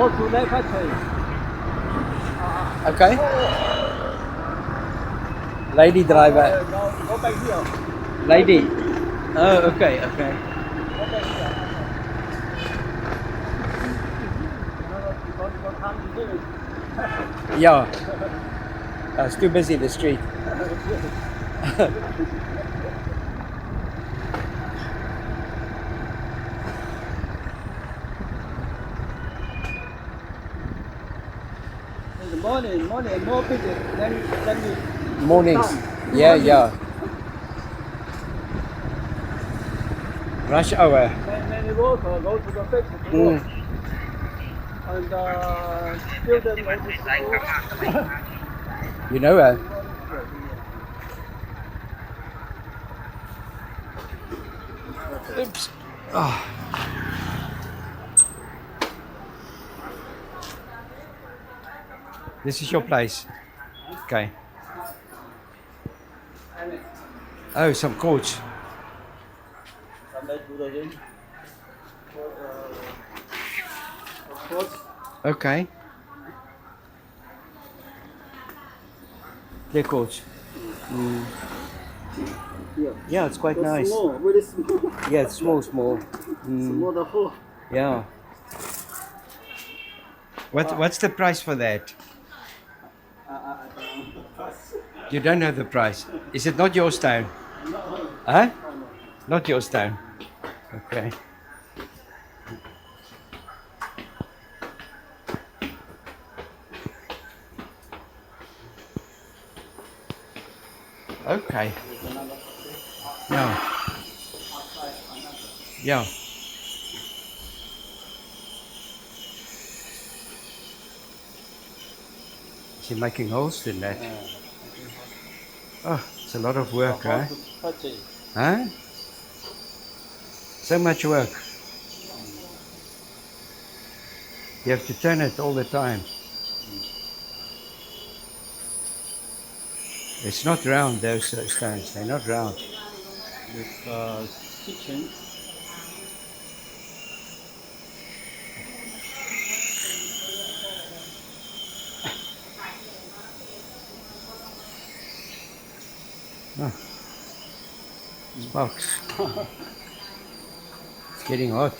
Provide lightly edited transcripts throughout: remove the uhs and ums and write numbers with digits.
go to that factory. Okay. Lady driver. Go back here. Lady. Oh, okay, okay. Go back here. Because what time you doing? Yeah. I was too busy in the street. In the morning, more busy than you. Mornings. Yeah, yeah. Rush hour. Many workers go to the factory to work. And students go to school. You know her. Oops. Oh. This is your place. Okay. Oh, some quartz. Okay. Clear quartz. Yeah, it's quite nice. Small, really small. Yeah, it's small. Small the whole. Yeah. What's the price for that? You don't know the price. Is it not your stone? Huh? Not your stone. Okay. Okay. Yeah. Yeah. Is he making holes in that? Oh, it's a lot of work, huh? Huh? So much work. You have to turn it all the time. It's not round, those stones. They're not round. This kitchen. Oh. Sparks. It's getting hot.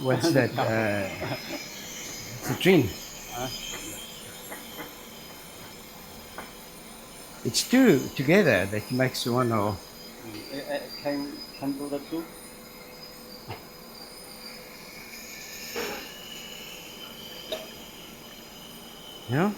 What's that? It's a tree. It's two together that makes one hole. Can do the two? Yeah?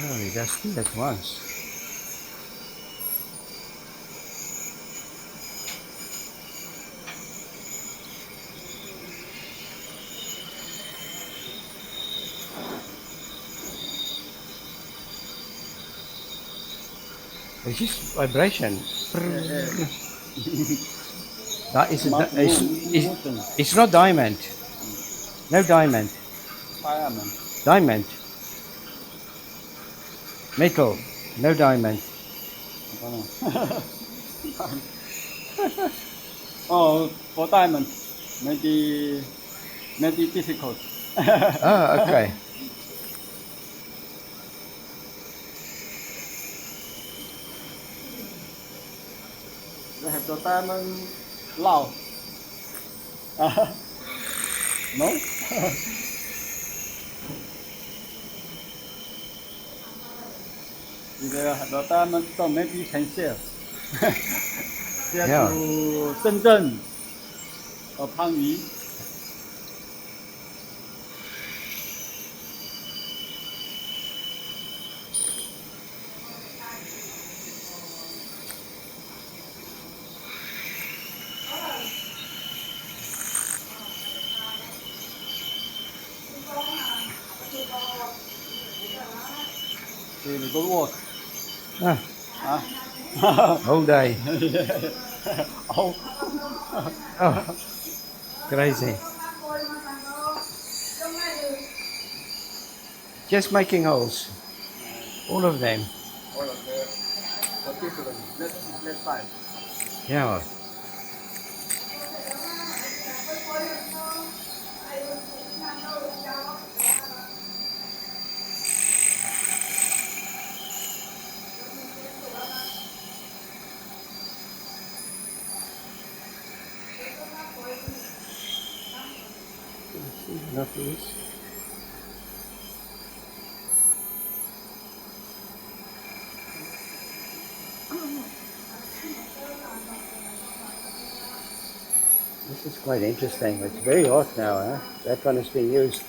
No, he does two at once. It's just vibration. That is it's not diamond. No diamond. Diamond. Diamond. Metal. No diamond. Oh, for diamond, maybe difficult. Oh, okay. They have the diamond loud. No? If they have the diamond stone, maybe you can share. Share Yeah. to Shenzhen or Pangyi. really good work. Ah, whole day. Oh. Oh, crazy. Just making holes. All of them. All of the different left side. Yeah. Not this. This is quite interesting. It's very hot now, huh? That one is being used.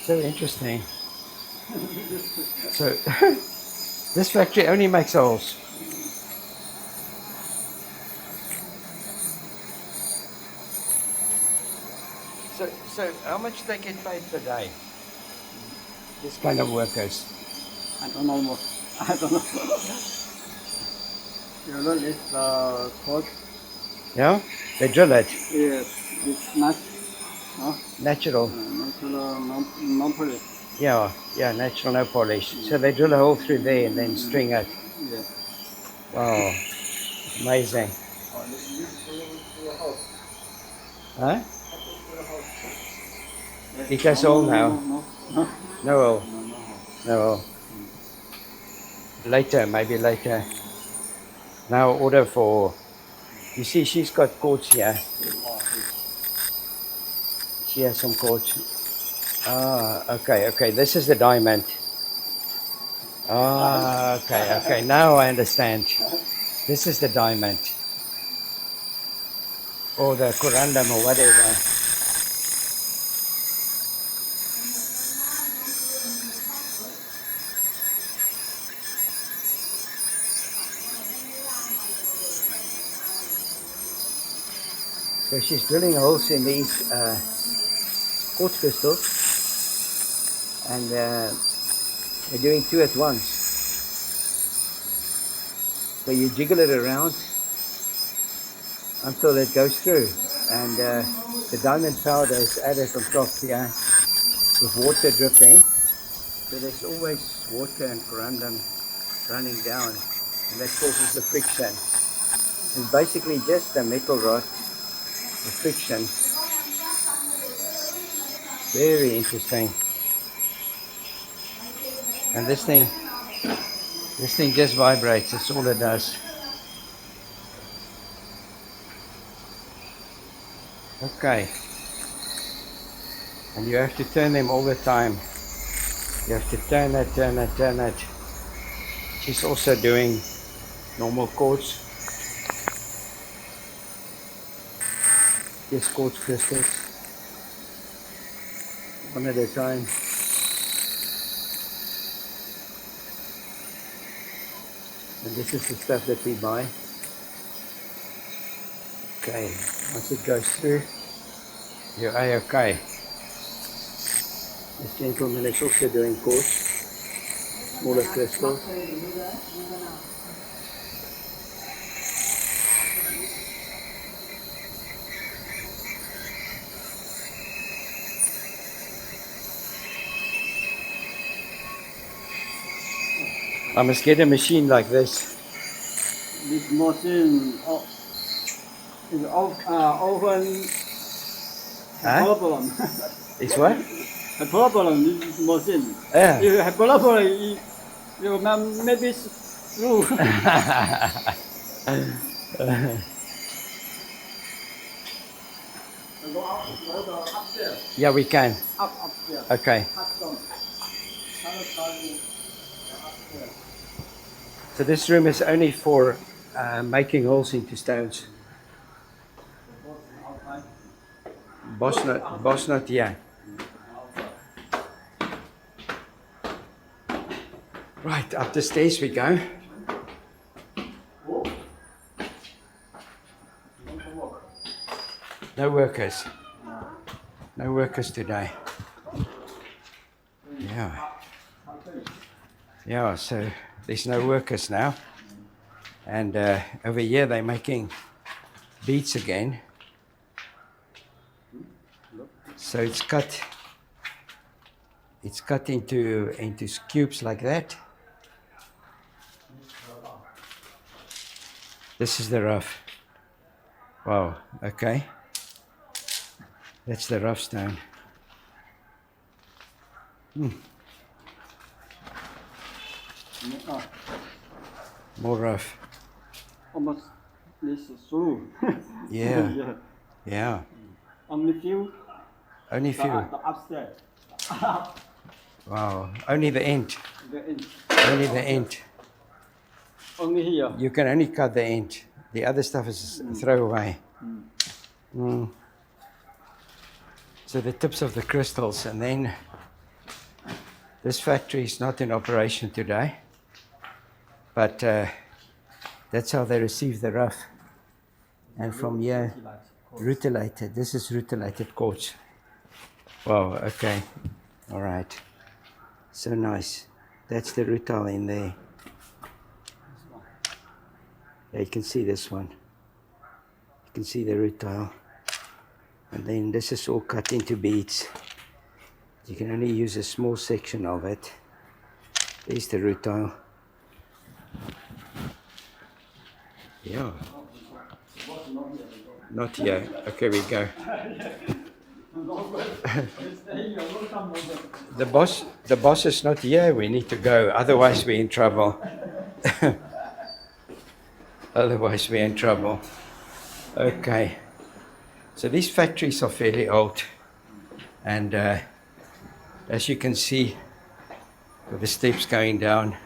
So interesting. So this factory only makes holes. So how much they get paid per day? This kind of workers. I don't know. I don't know. You know, it's quartz. Yeah? They drill it. Yes, it's not Natural. natural, non-polish. Yeah, natural, no polish. So they drill a hole through there and then string it. Yes. Wow, amazing. Oh, this is for your house. Huh? For your house. Yes. It has all now. No. No hole. No. No hole. Later, maybe later. Now order for. You see, she's got quartz here. She has some quartz. Ah, okay. This is the diamond. Ah, okay. Now I understand. This is the diamond. Or the corundum or whatever. So she's drilling holes in these quartz crystals, and they're doing two at once. So you jiggle it around until it goes through, and the diamond powder is added on top here with water dripping. So there's always water and corundum running down, and that causes the friction. It's basically just a metal rod. The friction. Very interesting. And this thing just vibrates. That's all it does. Okay. And you have to turn them all the time. You have to turn it. She's also doing normal quartz. Just quartz crystals, one at a time. And this is the stuff that we buy. Okay, once it goes through, you're okay. This gentleman is also doing quartz, smaller crystals. I must get a machine like this. This machine is often Huh? problem. It's what? A problem this machine. Yeah. If you have problem, you maybe through. Go upstairs. Yeah, we can. Upstairs. Okay. So this room is only for making holes into stones. Boss nut, yeah. Right, up the stairs we go. No workers. No workers today. Yeah. Yeah, so there's no workers now. And over here they're making beads again. So it's cut into cubes like that. This is the rough. Wow, okay. That's the rough stone. More rough. Almost this is through. Yeah. Yeah. Only few. Only few. The upstairs. Wow. Only the end. The end. Only the end. Only here. You can only cut the end. The other stuff is throw away. So the tips of the crystals, and then this factory is not in operation today, but that's how they receive the rough. And from here, rutilated. This is rutilated quartz. Wow, okay. All right. So nice. That's the rutile in there. Yeah, you can see this one. You can see the rutile. And then this is all cut into beads. You can only use a small section of it. There's the rutile. Yeah. Not yet. Okay, we go. The boss is not here. We need to go. Otherwise, we're in trouble. Otherwise, we're in trouble. Okay. So these factories are fairly old, and as you can see, with the steps going down,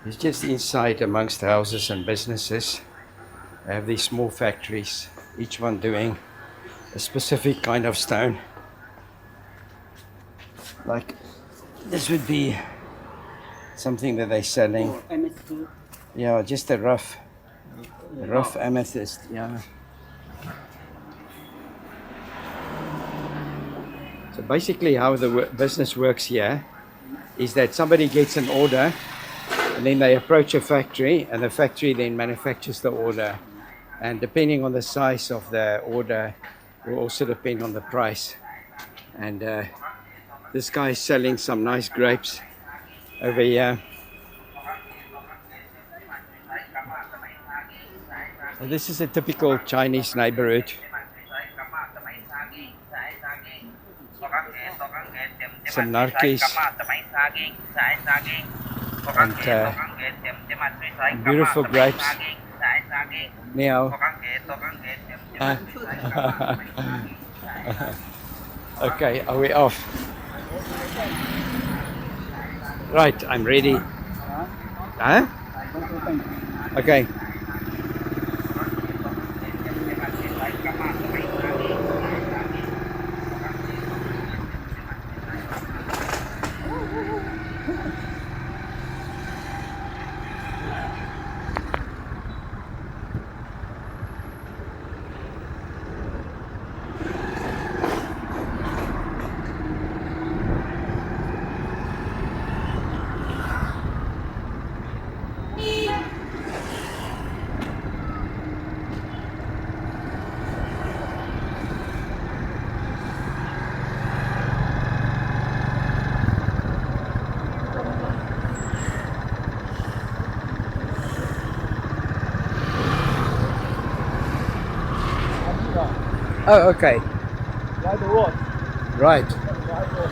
it's just inside amongst houses and businesses. They have these small factories, each one doing a specific kind of stone. Like this would be something that they're selling. Yeah, just a rough amethyst, yeah. So basically how the business works here is that somebody gets an order, and then they approach a factory, and the factory then manufactures the order. And depending on the size of the order will also depend on the price. And this guy is selling some nice grapes over here. So this is a typical Chinese neighborhood. Some narkies and beautiful grapes. Meow. Okay, are we off? Right, I'm ready. Huh? Okay. Oh, okay. Right the road. Right. Right road.